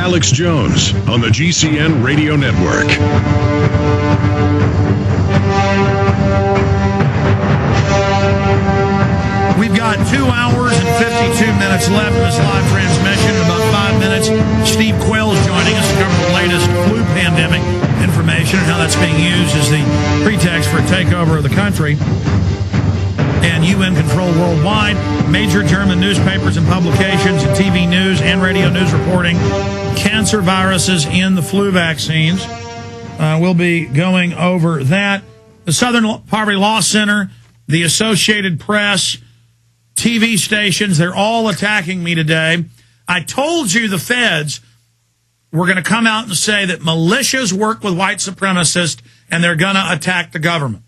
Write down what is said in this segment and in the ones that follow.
Alex Jones on the GCN Radio Network. We've got 2 hours and 52 minutes left in this live transmission. In about 5 minutes, Steve Quayle is joining us to cover the latest flu pandemic information and how that's being used as the pretext for a takeover of the country and UN control worldwide. Major German newspapers and publications and TV news and radio news reporting cancer viruses in the flu vaccines. We'll be going over that. The Southern Poverty Law Center, the Associated Press, TV stations, they're all attacking me today. I told you the feds were going to come out and say that militias work with white supremacists and they're going to attack the government.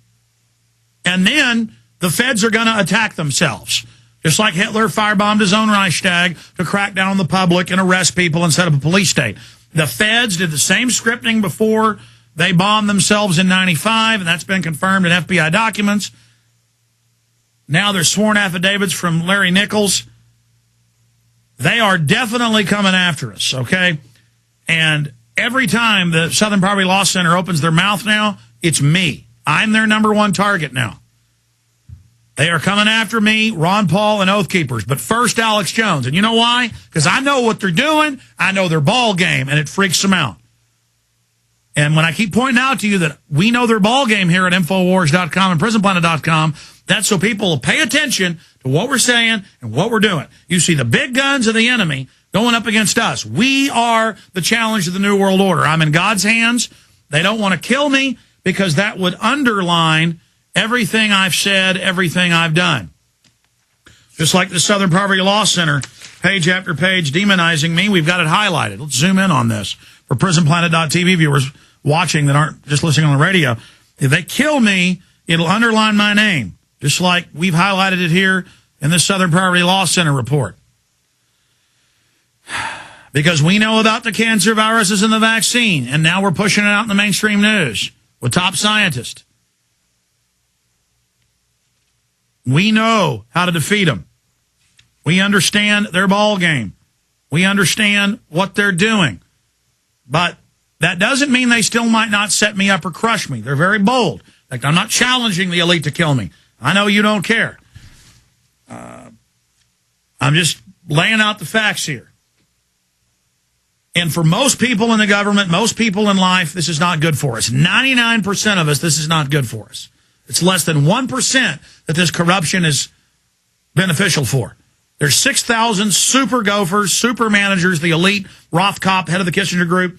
And then the feds are going to attack themselves. Just like Hitler firebombed his own Reichstag to crack down on the public and arrest people and set up a police state. The feds did the same scripting before they bombed themselves in 95, and that's been confirmed in FBI documents. Now there's sworn affidavits from Larry Nichols. They are definitely coming after us, okay? And every time the Southern Poverty Law Center opens their mouth now, it's me. I'm their number one target now. They are coming after me, Ron Paul, and Oath Keepers. But first, Alex Jones. And you know why? Because I know what they're doing. I know their ball game, and it freaks them out. And when I keep pointing out to you that we know their ball game here at Infowars.com and PrisonPlanet.com, that's so people will pay attention to what we're saying and what we're doing. You see the big guns of the enemy going up against us. We are the challenge of the New World Order. I'm in God's hands. They don't want to kill me because that would underline everything I've said, everything I've done. Just like the Southern Poverty Law Center, page after page, demonizing me. We've got it highlighted. Let's zoom in on this. For PrisonPlanet.tv viewers watching that aren't just listening on the radio, if they kill me, it'll underline my name, just like we've highlighted it here in this Southern Poverty Law Center report. Because we know about the cancer viruses and the vaccine, and now we're pushing it out in the mainstream news with top scientists. We know how to defeat them. We understand their ball game. We understand what they're doing. But that doesn't mean they still might not set me up or crush me. They're very bold. In fact, I'm not challenging the elite to kill me. I know you don't care. I'm just laying out the facts here. And for most people in the government, most people in life, this is not good for us. 99% of us, this is not good for us. It's less than 1% that this corruption is beneficial for. There's 6,000 super gophers, super managers, the elite. Rothkopf, head of the Kissinger Group,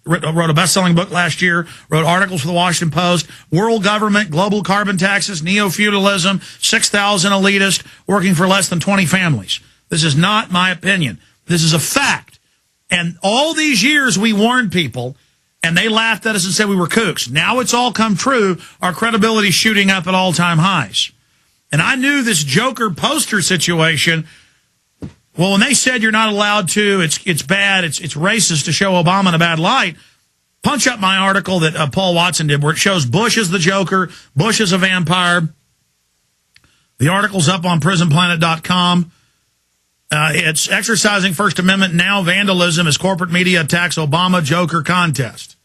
wrote a best-selling book last year, wrote articles for the Washington Post. World government, global carbon taxes, neo-feudalism, 6,000 elitists working for less than 20 families. This is not my opinion. This is a fact. And all these years we warned people, and they laughed at us and said we were kooks. Now it's all come true. Our credibility's shooting up at all-time highs. And I knew this Joker poster situation. Well, when they said you're not allowed to, it's bad, it's racist to show Obama in a bad light, punch up my article that Paul Watson did where it shows Bush as the Joker, Bush as a vampire. The article's up on PrisonPlanet.com. It's exercising First Amendment, now vandalism as corporate media attacks Obama Joker contest.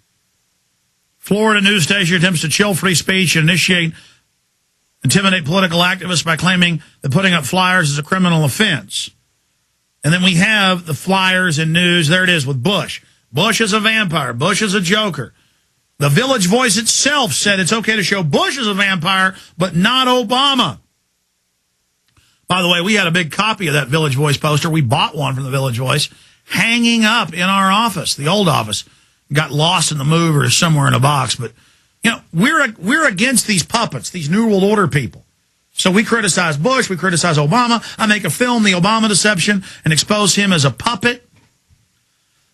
Florida news station attempts to chill free speech and intimidate political activists by claiming that putting up flyers is a criminal offense. And then we have the flyers and news. There it is with Bush. Bush is a vampire. Bush is a Joker. The Village Voice itself said it's okay to show Bush as a vampire, but not Obama. By the way, we had a big copy of that Village Voice poster. We bought one from the Village Voice, hanging up in our office, the old office. Got lost in the move or somewhere in a box. But, you know, we're against these puppets, these New World Order people. So we criticize Bush, we criticize Obama. I make a film, The Obama Deception, and expose him as a puppet.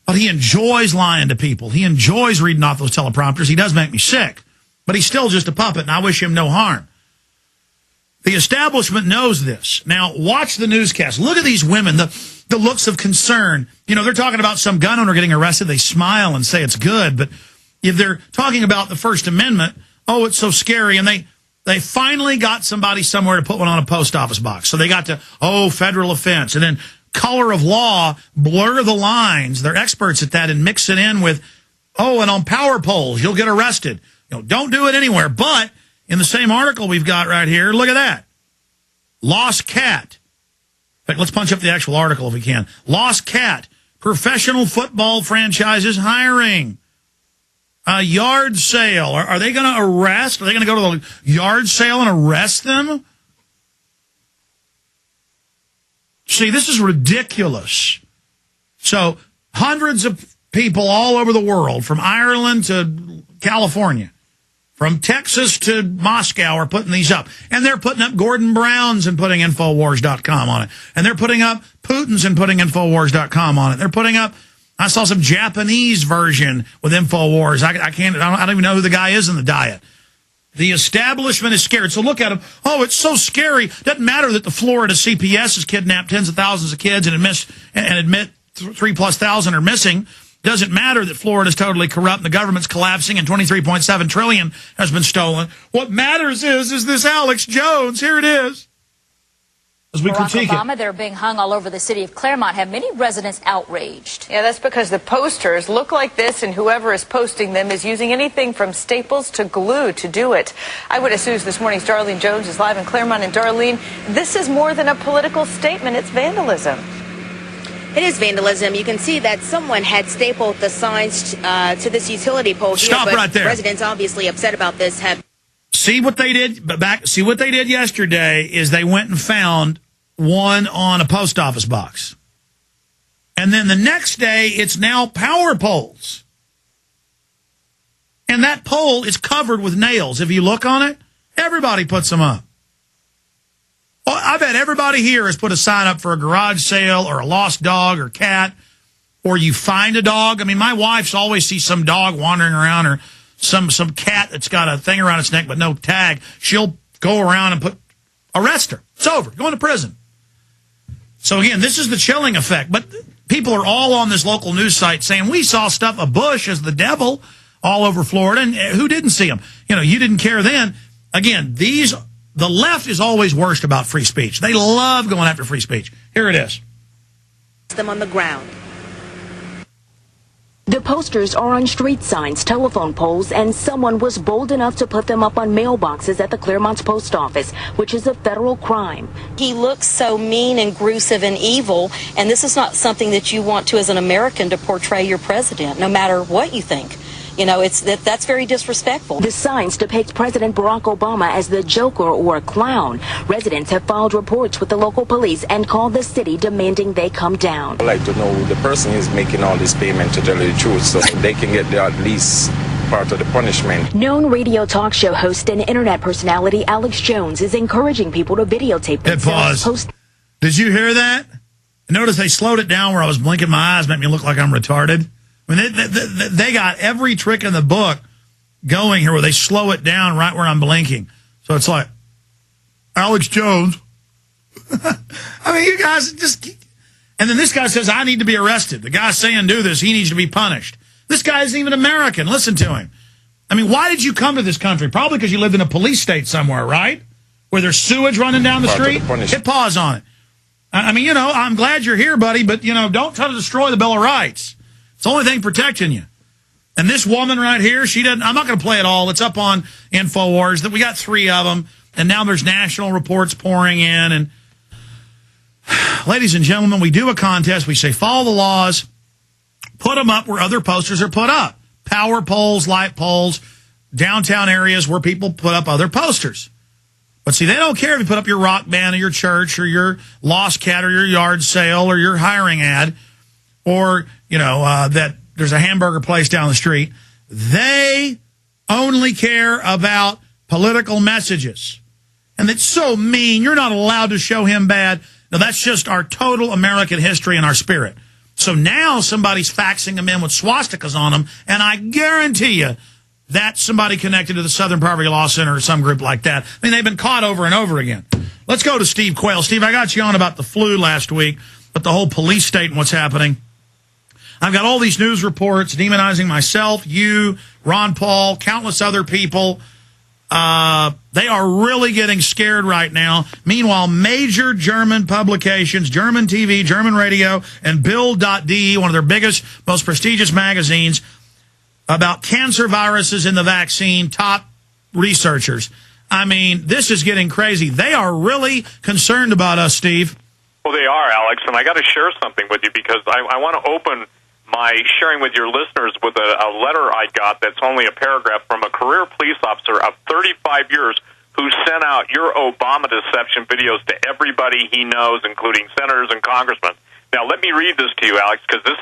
But he enjoys lying to people. He enjoys reading off those teleprompters. He does make me sick. But he's still just a puppet, and I wish him no harm. The establishment knows this. Now, watch the newscast. Look at these women, the looks of concern. You know, they're talking about some gun owner getting arrested. They smile and say it's good. But if they're talking about the First Amendment, oh, it's so scary. And they finally got somebody somewhere to put one on a post office box. So they got to, federal offense. And then color of law blur the lines. They're experts at that and mix it in with, and on power polls, you'll get arrested. Don't do it anywhere. But in the same article we've got right here, look at that. Lost cat. In fact, let's punch up the actual article if we can. Lost cat. Professional football franchises hiring. A yard sale. Are they going to arrest? Are they going to go to the yard sale and arrest them? See, this is ridiculous. So, hundreds of people all over the world, from Ireland to California, from Texas to Moscow, are putting these up. And they're putting up Gordon Brown's and putting Infowars.com on it. And they're putting up Putin's and putting Infowars.com on it. They're putting up, I saw some Japanese version with Infowars. I don't even know who the guy is in the diet. The establishment is scared. So look at them. Oh, it's so scary. Doesn't matter that the Florida CPS has kidnapped tens of thousands of kids and admit 3,000+ are missing. Doesn't matter that Florida's totally corrupt and the government's collapsing and $23.7 trillion has been stolen. What matters is this Alex Jones. Here it is. As we critique Obama, they're being hung all over the city of Claremont, have many residents outraged. Yeah, that's because the posters look like this, and whoever is posting them is using anything from staples to glue to do it. Eyewitness News this morning's Darlene Jones is live in Claremont. And Darlene, this is more than a political statement. It's vandalism. It is vandalism. You can see that someone had stapled the signs to this utility pole here. Stop right there. Residents obviously upset about this have... See what they did yesterday is they went and found one on a post office box. And then the next day, it's now power poles. And that pole is covered with nails. If you look on it, everybody puts them up. Well, I bet everybody here has put a sign up for a garage sale or a lost dog or cat, or you find a dog. I mean, my wife's always sees some dog wandering around or some cat that's got a thing around its neck but no tag. She'll go around and arrest her. It's over. Going to prison. So again, this is the chilling effect. But people are all on this local news site saying, we saw stuff of Bush as the devil all over Florida. And who didn't see him? You didn't care then. Again, the left is always worst about free speech. They love going after free speech. Here it is. Them on the ground. The posters are on street signs, telephone poles, and someone was bold enough to put them up on mailboxes at the Claremont Post Office, which is a federal crime. He looks so mean and gruesome and evil, and this is not something that you want to, as an American, to portray your president, no matter what you think. That's very disrespectful. The signs depict President Barack Obama as the Joker or a clown. Residents have filed reports with the local police and called the city demanding they come down. I'd like to know who the person is making all this payment, to tell you the truth, so they can get at least part of the punishment. Known radio talk show host and internet personality Alex Jones is encouraging people to videotape themselves. Did you hear that? Notice they slowed it down where I was blinking my eyes, make me look like I'm retarded. I mean, they got every trick in the book going here where they slow it down right where I'm blinking. So it's like, Alex Jones. I mean, you guys just... And then this guy says, I need to be arrested. The guy saying do this, he needs to be punished. This guy isn't even American. Listen to him. I mean, why did you come to this country? Probably because you lived in a police state somewhere, right? Where there's sewage running down the street. Hit pause on it. I mean, I'm glad you're here, buddy, but, don't try to destroy the Bill of Rights. It's the only thing protecting you. And this woman right here, she doesn't... I'm not going to play it all. It's up on Infowars. We got 3 of them, and now there's national reports pouring in. And ladies and gentlemen, we do a contest. We say follow the laws, put them up where other posters are put up. Power poles, light poles, downtown areas where people put up other posters. But see, they don't care if you put up your rock band or your church or your lost cat or your yard sale or your hiring ad or... that there's a hamburger place down the street. They only care about political messages. And it's so mean. You're not allowed to show him bad. No, that's just our total American history and our spirit. So now somebody's faxing them in with swastikas on them, and I guarantee you that's somebody connected to the Southern Poverty Law Center or some group like that. I mean, they've been caught over and over again. Let's go to Steve Quayle. Steve, I got you on about the flu last week, but the whole police state and what's happening. I've got all these news reports demonizing myself, you, Ron Paul, countless other people They are really getting scared right now. Meanwhile, major German publications, German TV, German radio, and Bild.de, one of their biggest, most prestigious magazines, about cancer viruses in the vaccine, top researchers. I mean, this is getting crazy. They are really concerned about us, Steve. Well, they are, Alex, and I got to share something with you because I want to open my sharing with your listeners with a letter I got that's only a paragraph from a career police officer of 35 years who sent out your Obama deception videos to everybody he knows, including senators and congressmen. Now, let me read this to you, Alex, because this